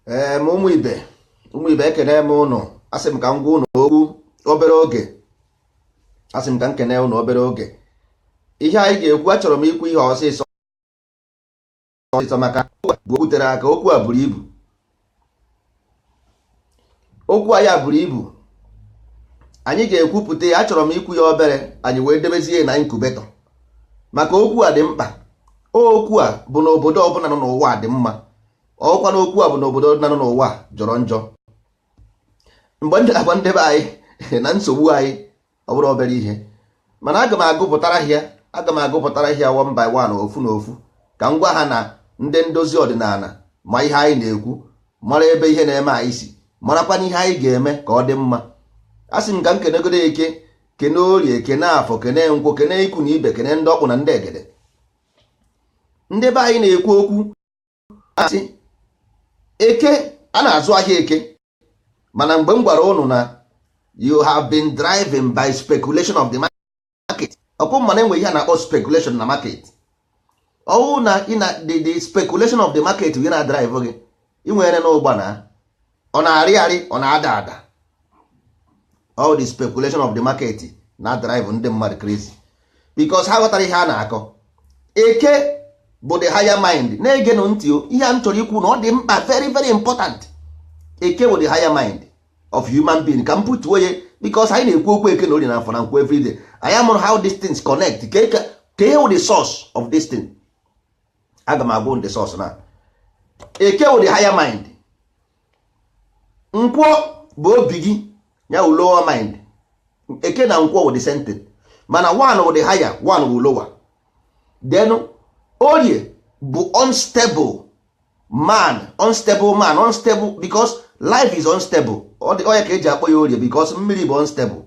Ma ụmụ ibe ekene m ụnụ. Asị m ka m gwa ụnụ okwu obere oge. Asị m ka m kene ụnụ obere oge. Ihe anyị ga-ekwu, achọrọ m ikwu ihe ọsịsọ maka bụ okwu tere aka. Okwu a buru ibu. Okwu a ya buru ibu. Anyị ga-ekwupụta ya. Achọrọ m ikwu ya obere, anyị wee debezie na incubator, maka okwu a dị mkpa. Okwu a bụ na obodo ọbụla nọ n'ụwa dị mma. Ọkwa na okwu a bụ na obodo ọbụla nọ n'ụwa jọrọ njọ. Mgbe ndị agwa ndebe anyị na nsogbu anyị ọ bụrụ obere ihe, mana aga m agụpụtara ya one by one, ofu na ofu, ka m gwa ha na ndị ndozi ọdịnala ma ihe anyị na-ekwu, mara ebe ihe na-eme anyị si, marakwana ihe anyị ga-eme ka ọ dị mma. A sị m ka m kenegodo Eke, kene Orie, kene Afọ, kene Nkwọ, kene ikwu na ibe, kene ndị ọkpụ na ndị egede. Ndị be anyị na-ekwu okwu asị Eke, a na-azụ ahịa Eke, mana mgbe m gwara ụnụ na you have been driven by speculation of the market. Ọkụ mana enwe ihe a na-akpọ speculation na market. Ọwụ na the speculation of the market gị na-drive gị, ị nwere n'ụgba na ọ na-arị arị, ọ na-ada ada. All the speculation of the market na-drive ndị mmadụ crazy because ha ghọtara ihe a na-akọ. Eke bụ the higher mind. Na-ege nụ ntị o, ihe a m chọrọ ikwu na ọ dị mkpa, very very important. Eke bụ the higher mind of human being. Ka m pụtuo ya because anyị na-ekwu okwu Eke na Orie na Afọ na Nkwọ everyday. Anyị amụrụ how these things connect. Ka ihe the source of this thing. Aga m agwụ the source na Eke bụ the higher mind. Nkwọ bụ obi gị, ya wụ lower mind. Eke na Nkwọ wụ the same thing, mana one wụ the higher, one wụ lower. Then Orie bụ unstable man unstable because life is unstable. Oya ka eji akpọ ya Orie because mmiri bụ unstable.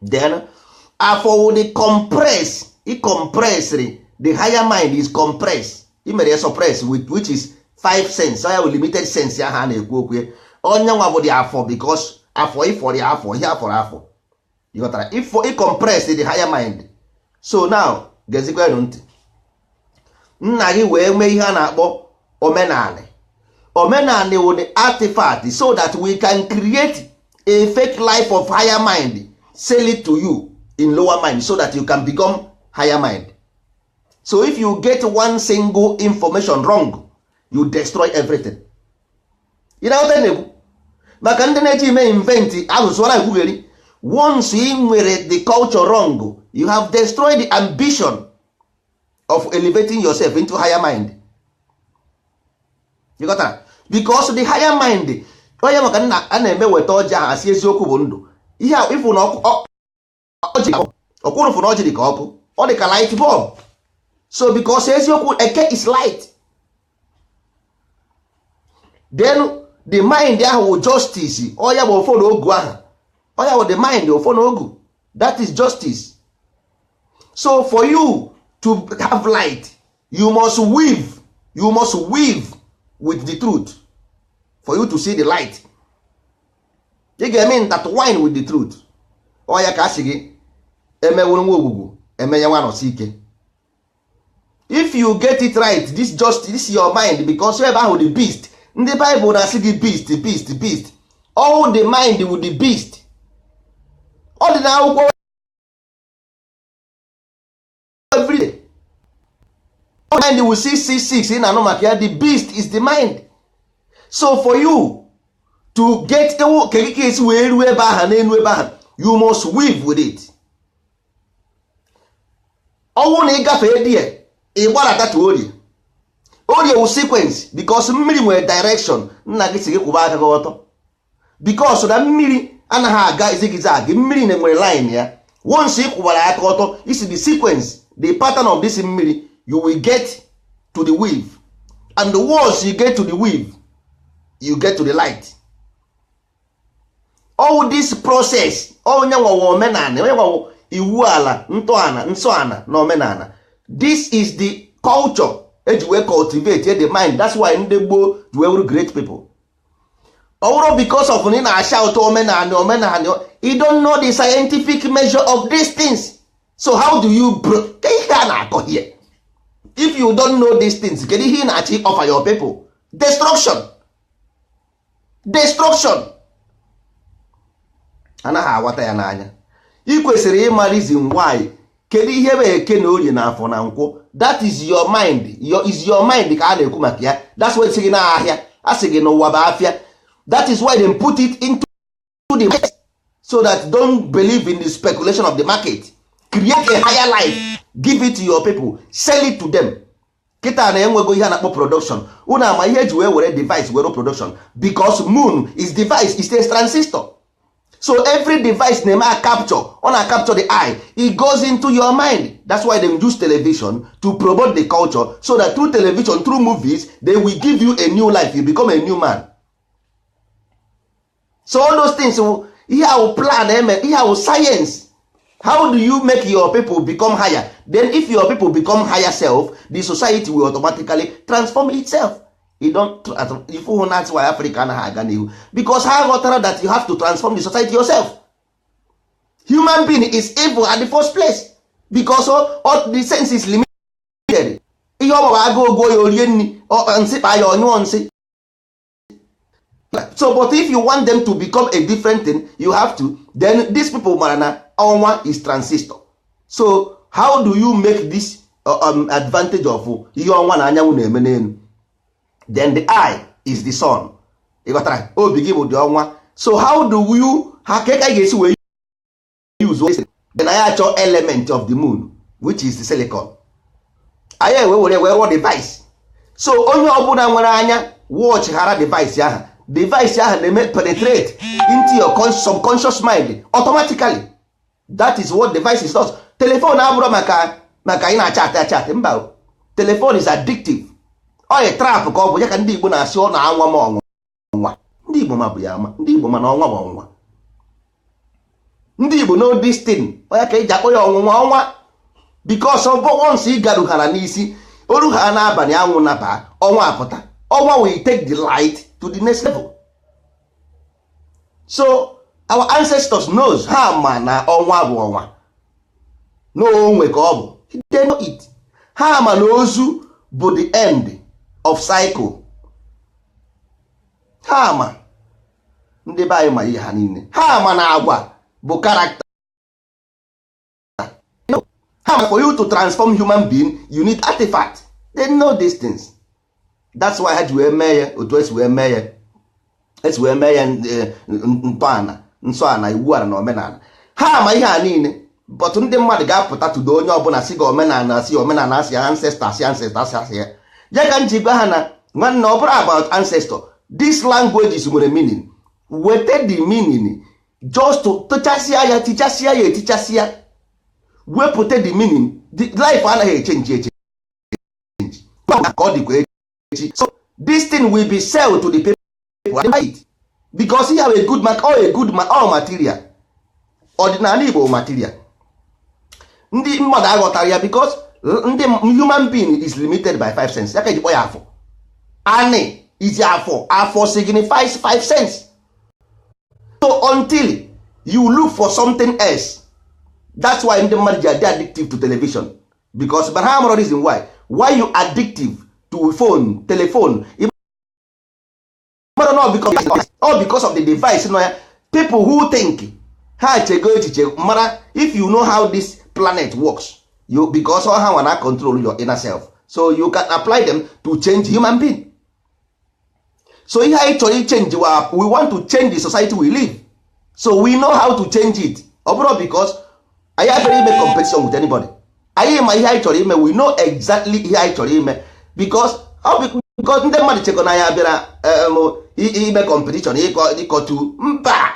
Then Afọ wụ the compress. I compressed, the higher mind is compressed. I mere suppress which is 5 sense. Oya wụ limited sense ya ha na-ekwu okwu. Onye nwa bụ the Afọ because Afọ ifọrọ ya afọ, ihe afọrọ afọ. You got that? If I compress the higher mind. So now gezikwa ntị. Nna gị wee mee ihe a na-akpọ omenala. Omenala wụ the artifact so that we can create a fake life of higher mind, sell it to you in lower mind so that you can become higher mind. So if you get one single information wrong, you destroy everything. You know what I mean? Maka ndị na-eji ime invent asụsụ na ekwugheri. Once you nwere the culture wrong, you have destroyed the ambition of elevating yourself into higher mind. You got that? Because the higher mind, onye maka nna a na-eme weta ọjị ahụ asị eziokwu bụ ndụ. Ihe a ifu na ọkwụrụfụ na ọjị dị ka ọkụ, ọ dị ka light bulb. So because eziokwu Eke is light. Then the mind ahụ justice. Oya bụ ofo na ogu ahụ. Oya bụ the mind ofo na ogu. That is justice. So for you to have light, you must weave with the truth for you to see the light. You get me that wine with the truth. Oya ka asị gị emewuru nwa ogbugbu emenye nwa nọsi ike. If you get it right, this is your mind because ebe ahụ the beast. Ndị Bible na-asị gị beast. All the mind with the beast. Ọ dị na akwụkwọ everyday. Mind will 666 in anụ maka ya. The beast is the mind. So for you to get kekike isi wee ruo ebe ahụ na enu ebe ahụ, you must weave with it. Ọnwụ na ịgafe die ịgbadata to Orie. Orie will sequence because mmiri nwere direction. Nna gị si gị kwụba aka gị ọtọ because na mmiri anaghị aga izigizi aga. Mmiri na-enwere line ya. Once ị kwụbara aka ọtọ, isi the sequence, the pattern of this mmiri, you will get to the weave, and once you get to the weave, you get to the light. All this process, onye nwawo omenala, onye nwawo iwu ala, ntọala, nsọala na omenala. This is the culture eji wee cultivate the mind. That's why ndị gboo ji wee were great people. Ọwụrụ because of na ị na-ashout omenala, you don't know the scientific measure of these things. So how do you ihe a na-akọ here? If you don't know these things, kedu ihe ị na-achị offer your people? Destruction. destruction. Anaghị aghọta ya n'anya. Ị kwesịrị ịma reason why. Kedu ihe bụ eke na orie na afọ na nkwụ? That is your mind. Is your mind ka a na-ekwu maka ya. That's why sị gị n'ahịa, a sị gị n'ụwa bụ afịa. That is why they put it into the market, so that don't believe in the speculation of the market. Create a higher life, give it to your people, sell it to them. Kịta na-enwego ihe a na-akpọ production. Unu ama ihe eji were device were production, because moon is device, is a transistor. So every device na-eme a capture, ọ na-capture the eye, it goes into your mind. That's why they use television to promote the culture, so that through television, through movies, they will give you a new life, you become a new man. So all those things, ihe ahụ plan eme, ihe ahụ science. How do you make your people become higher? Then if your people become higher self, the society will automatically transform itself. You don't, if you that's why Africa anaghị aga n'ihu, because ha ghọtara that you have to transform the society yourself. Human being is evil at the first place, because all the sense is limited. Ihe ọgbara aga ogo ya orie nri, nsị kpa ya ọnyụọ nsị. So but if you want them to become a different thing, you have to, then these people mara na ọnwa is transistor. So how do you make this advantage of ihe ọnwa na anyanwụ na-eme n'elu? Then the eye is the sun. You got right. Obi gị bụ the ọnwa. So how do you, ha ka ga-esi wee use then anyị achọ element of the moon, which is the silicon. Anyị were rụọ device. So onye ọbụla nwere anya watch ghara device ahụ. Device ahụ na-eme penetrate into your subconscious mind automatically. That is what device is does. Telephone abụrụ maka ị na-achat mba. Telephone is addictive. Ọ a trap ka ọ bụ ya ka ndị Igbo na-asị ọ na-anwa m ọnwa. Ndị Igbo ma bụ ya ama. Ndị Igbo ma na ọnwa bụ ọnwa. Ndị Igbo know this thing. Ọ ya ka eji akpọ ya ọnwa. Because of once ị garughara n'isi, orughara n'abalị anwụ naba, ọnwa apụta. Ọnwa will take the light to the next level. So our ancestors knows ha ma na ọnwa bụ ọnwa. No onwe ka ọ bụ. They know it. Ha ma na ozu bụ the end of cycle. Ha ma ndị be anyị ma ihe ha niile. Ha ma na agwa bụ character. No. Ha ma for you to transform human being, you need artifact. They know these things. That's why ha ji wee mee ya otu esi wee mee ya. Esi wee mee ya ntọala, nsọala, iwu ala na omenala. Ha ma ihe a niile, but ndị mmadụ ga-apụta tudo onye ọbụla si ga omenala si omenala asị ancestors asị ya. Ya ka nji gwa ha na nwanne ọ bụrụ about ancestor. These languages nwere meaning. Wete the meaning just to tichasịa ya etichasịa. Wepụta the meaning. The life anaghị echenji. Ka ọ dịkwa echi. So this thing will be sell to the people because he have a good mark or a good all material. Ọdịnala Igbo material. Ndị mmadụ aghọtara ya because ndị human being is limited by 5 cents. Ya ka ejikpọ ya afọ. Ani is afọ signifies 5 cents. So until you look for something else, that's why ndị mmadụ ji adị addictive to television, because but how reason why you addictive to phone, telephone, because of the device. People who think ha chego echiche mara if you know how this planet works, you because all how wanna control your inner self, so you can apply them to change human being. So ihe actually change, we want to change the society we live, so we know how to change it. Obro because I actually make competition with anybody. Anyị ma ihe anyị chọrọ ime, we know exactly ihe anyị chọrọ ime, because ndị mmadụ chekọ na ya bịara ime competition ịkọtu mba.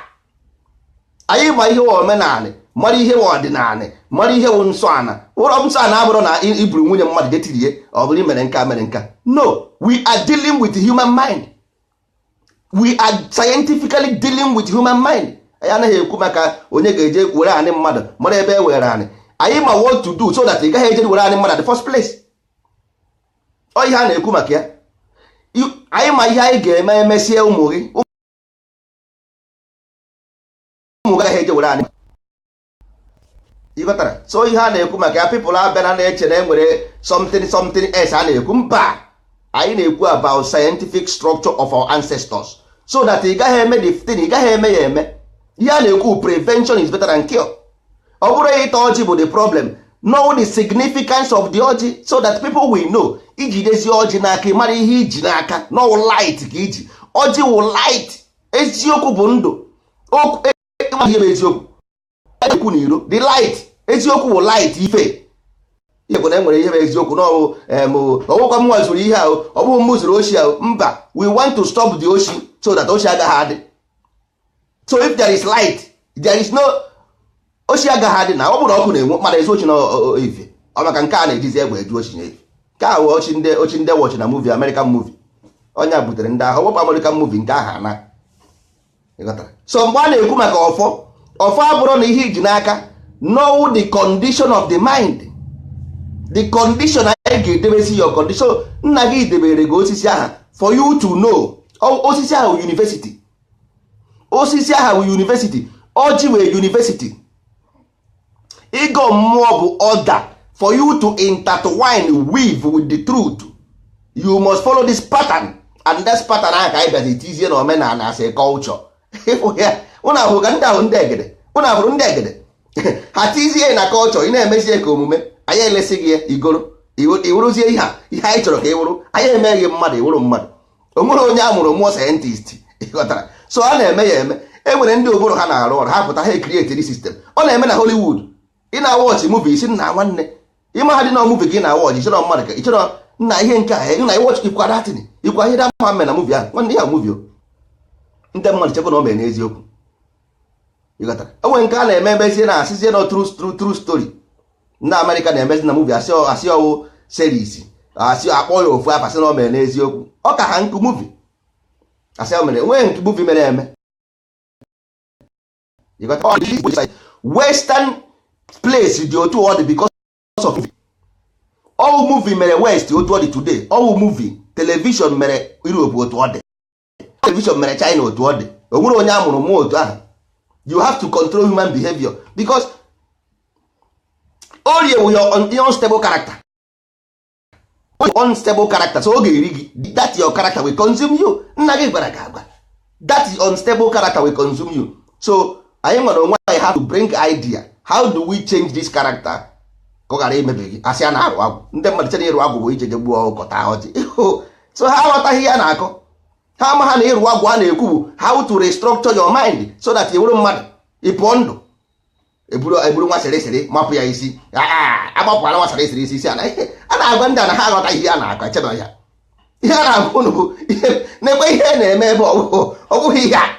Anyị ma ihe omenala, mara ihe ọdịnala, mara ihe nsọ ana. Ụrọ nsọ ana abụrụ na iburu nwunye mmadụ detirie ọ bụrụ mere nka. No, we are dealing with human mind. We are scientifically dealing with human mind. Anyị anaghị ekwu maka onye ga-eje were anị mmadụ mara ebe e were anị. Anyị ma what to do so that ị gaghị eje were anị mmadụ at the first place. Ọ ihe a na-ekwu maka ya. Anyị ma ihe anyị ga-eme emesie ụmụ gị gaghị eje were anị. Ịghọtara? So ihe a na-ekwu maka ya, people abịa na na-eche na enwere something else a na-ekwu mba. Anyị na-ekwu about scientific structure of our ancestors so that ị gaghị eme the thing, ị gaghị eme ya eme. Ihe a na-ekwu prevention is better than cure. Ọ bụrụ ịta ọjị bụ the problem. Know the significance of the ọjị so that people will know. Iji dezi ọjị n'aka, mara ihe iji n'aka, no light ka iji. Ọjị wụ light. Eziokwu bụ ndụ. Ihe bụ eziokwu. Ekwu n'iro, the light. Eziokwu wụ light ife. Ihe bụ na enwere ihe bụ eziokwu n'ọwụ ọwụkwa m nwazuru ihe ahụ, ọ bụghị m zuru oshi ahụ. Mba, we want to stop the oshi so that oshi agaghị adị. So if there is light, there is no oshi agaghị adị na ọ bụrụ ọkụ na-enwu mmadụ ezi ochi na ife. Ọ maka nke a na-ejizi egbe eju ochi na ife. Nke ahụ ochi ndị watch na movie, American movie. Onye butere ndị ahụ ọgbakọ American movie nke ahụ ana. So mgbe a na-ekwu maka ọfọ abụrụ na ihe iji n'aka, know the condition of the mind. The condition anyị ga-edebezi your condition. Nna gị debere gị osisi aha for you to know. Osisi ahụ university. Osisi ahụ university. Ọjị wee university. Ịgọ mmụọ bụ order for you to intertwine with the truth. You must follow this pattern, and this pattern ahụ ka anyị bịazi tizie na omenala as a culture. Ụnụ ahụ ka ndị ahụ ndị egede, ụnụ ahụrụ ndị egede ha tizie na culture, ị na-emezie ka omume anyị elesi gị ya igoro iwuruzie ihe anyị chọrọ ka ị wụrụ. Anyị emeghị mmadụ iwụrụ mmadụ. O nwere onye a mụrụ mụọ sayentist, ịghọtara. So a na-eme ya eme. E nwere ndị obodo ha na-arụ ọrụ, ha pụta ha create system. Ọ na-eme na Hollywood. Ị na-awọchị movie isi nna nwanne ịma ha dị na movie ka ị na-awọchị ịchọrọ mmadụ ka ịchọrọ nna ihe nke a na iwọchị ikwa datin ikwa ihe da mma na movie ahụ nwanne ya movie ndị mmadụ chekwa na o mere n'eziokwu. Ịghọtara. Enwe nke a na-eme emezie na asịzie na true story. Ndị Amerịka na-emezi na movie asị ọwụ series asị akpọ ya ofu afọ asị na o mere n'eziokwu. Ọ ka ha nkụ movie asị o mere nwee nke movie mere eme. Ịghọtara. Western place dị otu ọ dị because of all movie mere West otu ọ dị today. All movie television mere Europe otu ọ dị, television mere China otu ọ dị. O nwere onye amụrụ mụọ otu ahụ. You have to control human behavior because orie wu your unstable character. Unstable character, so oge iri gị, that your character will consume you. Nna gị gwara gị agwa, that unstable character will consume you. So anyị nwere onwe anyị have to bring idea. How do we change this character ka ọ ghara imebi gị? Asị a na-arụ agwụ. Ndị mmadụ chere ịrụ agwụ bụ ije je gbuo ọkọta ọjị. So ha aghọtaghị ya na-akọ. Ha ama ha na ịrụ agwụ a na-ekwu bụ how to restructure your mind so that ị wụrụ mmadụ ịpụọ ndụ. Eburu nwa sịrịsịrị mapụ ya isi. Agbapụala nwa sịrịsịrị isi a na-agwa ndị a na ha aghọtaghị ihe a na-akọ echebe ya. Ihe a na-agwụ ụnụ bụ na-ekwe ihe na-eme ebe ọ bụghị ihe a.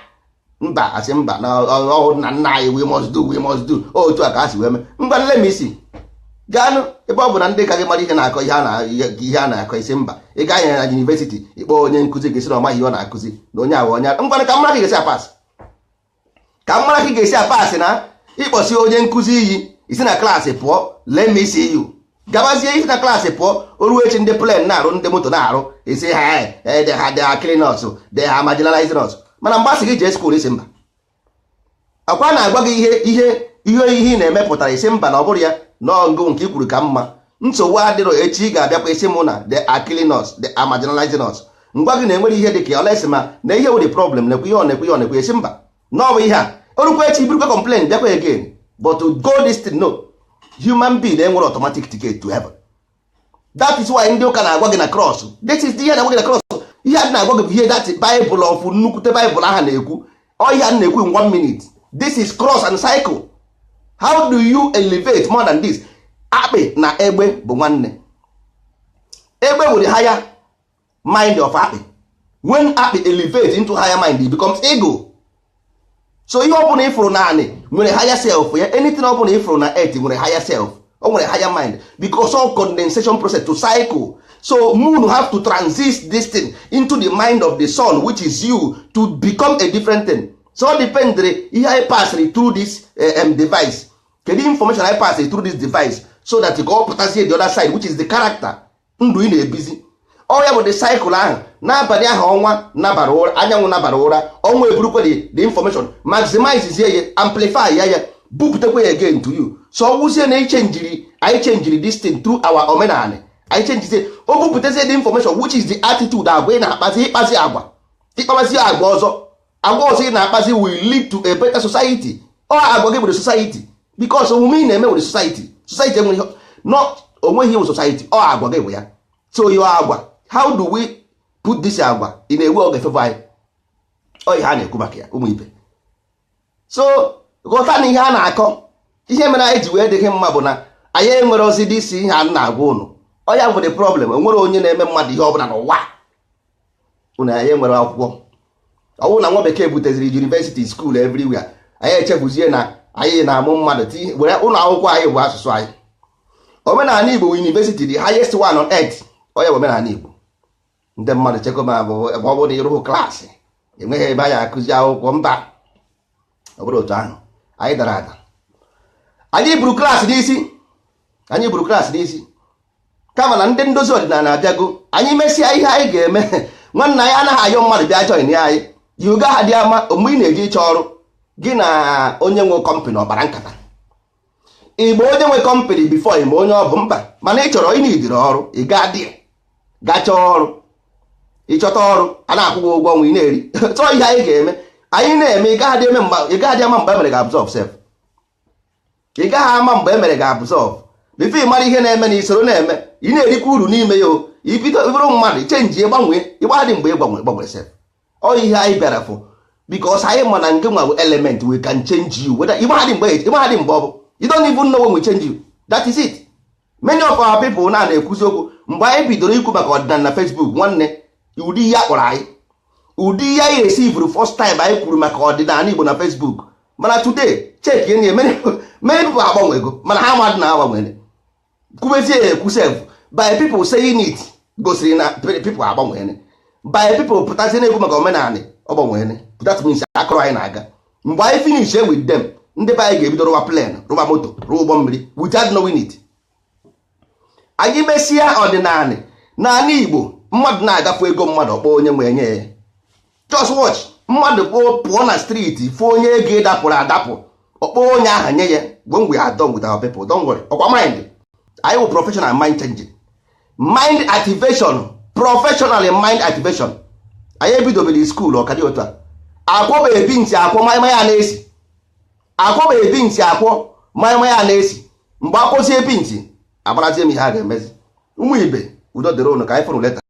Mba asị mba na nna anyị we must do otu a ka a si wee mee. Ngwa nle m isi gaanụ ebe ọ bụ na ndị ka gị mara ihe na-akọ ihe a na-akọ isi mba ị gaghị na yunivesiti ịkpọ onye nkụzi gị sị na ọ maghị ihe ọ na-akụzi na onye ahụ onye ngwa ka mara ka ga-esi apasị ka mara ka ị ga-esi apasị na ịkpọsi onye nkụzi iyi isi na klaasị pụọ let me see you gabazie isi na klaasị pụọ o ruo echi ndị plen na-arụ ndị moto na-arụ isi ha they are killing us, they are marginalizing us. Mana mgbe asị gị jee skuul isi mba akwa na-agwa gị ihe ị na-emepụtara isi mba na ọ bụrụ ya n'ọngụ nke i kwuru ka mma. Nsogbu adịrọ echi ị ga-abịakwa isi mụ na they are killing us, they are marginalizing us. Ngwa gị na-enwere ihe dị ka olesi ma na ihe wụ the problem nekwe ihe ọ esi mba n'ọbụ ihe a orukwa echi birukwa complain bịakwa again. But to go this thing, no, human being enwere automatic ticket to heaven. That is why ndị ụka na-agwa gị na cross. This is the ihe na-agwa gị na cross. Ihe a na-agwa gị ihe that Bible of nnukwute Bible aha na-ekwu ọ ihe a na-ekwu in 1 minute. This is cross and cycle. How do you elevate more than this? Akpị na egbe bụ nwanne. Egbe bụ the higher mind of akpị. When akpị elevate into higher mind, it becomes ego. So ihe ọbụla ifuru naanị nwere higher self ya. Anything ọbụla ifuru na earth nwere higher self, o nwere higher mind, because of condensation process to cycle. So moon have to transit this thing into the mind of the sun, which is you, to become a different thing. So depend ihe I pass through this device. Kedu information I pass through this device so that you go pụtazie the other side, which is the character ndụ ị na-ebizi. Ọ ya bụ the cycle ahụ. N'abalị ahụ ọnwa nabara ụra, anyanwụ nabara ụra, ọnwa eburukwa the information, maximize ya, amplify ya, bupụtakwa ya again to you. So ọ wụzie na anyị chenjiri this thing through our omenala. I change say o bupụtazie the information, which is the attitude agwa ị na-akpazi ịkpazi agwa. ịkpabazi agwa ọzọ ị na-akpazi will lead to a better society. Ọ agwa gị bụ society because omume ị na-eme nwere society enweghị onweghị iwu society, ọ agwa gị bụ ya. So yo agwa, how do we put this agwa in a way ọ ga-efeva anyị? Ọ ihe a na-ekwu maka ya ụmụ ibe. So ghọta na ihe a na-akọ, ihe mere anyị ji wee dịghị mma bụ na anyị enwere ozi dị isi ihe a na-agwa ụnụ. Ọ ya nwere problem, enwere onye na-eme mmadụ ihe ọbụla n'ụwa. Ụnụ anyị nwere akwụkwọ, ọ bụrụ na nwa bekee buteziri university school everywhere, anyị echefuzie na anyị na-amụ mmadụ were ụlọ akwụkwọ anyị bụ asụsụ anyị. Omenala Igbo university the highest one on earth. Ọ ya bụ omenala Igbo. Ndị mmadụ chekwa bụ ebe ọ bụrụ na ịrụhụ klaasị enweghị ebe anyị akụzi akwụkwọ, mba, ọ bụrụ otu ahụ. Anyị dara ada, anyị buru klaasị n'isi kama na ndị ndozi ọdịnala abịago. Anyị mesịa ihe anyị ga-eme, nwanna anyị anaghị ayọ mmadụ bịa join ya anyị. Yoga ha dị ama mgbe ị na-eje ịchọ ọrụ gị na onye nwe kọmpanị ọkpara nkata. Igbo onye nwe kọmpanị bifo ime onye ọ bụ mkpa, mana ị chọrọ ịnidiri ọrụ, ị gaa dị gaa chọọ ọrụ, ịchọta ọrụ a na-akwụghị ụgwọ ọnwa ị na-eri. Chọọ ihe anyị ga-eme, anyị na-eme ị gaghị ama mgbe emere ga-absorb sef. Ị gaghị ama mgbe emere ga-absorb bifo ị mara ihe na-eme na isoro na-eme, ị na-erikwa uru n'ime ya. Ibido bụrụ mmadụ chenji gbanwee, ịgbadị mgbe gbanwere sef. Ọ ihe anyị bịara fụ because anyị ma na nke nwa element we can change you whether ịgbadị mgbe ọ bụ you don't even know when we change you. That is it. Many of our people na-ekwuzi okwu mgbe anyị bidoro ikwu maka ọdịnala na Facebook, nwanne ụdị ya kpọrọ anyị, ụdị ya resivuru first time anyị kwuru maka ọdịnala Igbo na Facebook. Mana today check ihe many people agbanwego, mana ha mmadụ na-agbanwere kwubezie ya ekwu sef by people saying it gosiri na people agbanwere. By people pụtazie na-ekwu maka omenala ọ gbanwere, that means akọrọ anyị na-aga. Mgbe anyị finish with them, ndị be anyị ga-ebido rụwa plan, rụwa moto, rụwa ụgbọ mmiri without knowing it. Anyị mesịa ọdịnala n'ala Igbo, mmadụ na-agafe ego mmadụ ọkpọ onye nwe enye ya. Just watch, mmadụ pụọ na street fụ onye ego dapụrụ adapụ ọkpọ onye aha nye ya. When we are done with our people, don't worry. Ọkwa mind, anyị wụ professional mind changing, mind activation, professional mind activation. Anyị ebidobere school ọkadị otu a akwọba ebi ntị akwọ maịma ya na-esi, akwọba ebi ntị akwọ maịma ya na-esi. Mgbe akwụsị ebi ntị agbarazie m ihe a ga-emezi. Ụmụ ibe udo dịrị ụnụ ka anyị fụrụ leta.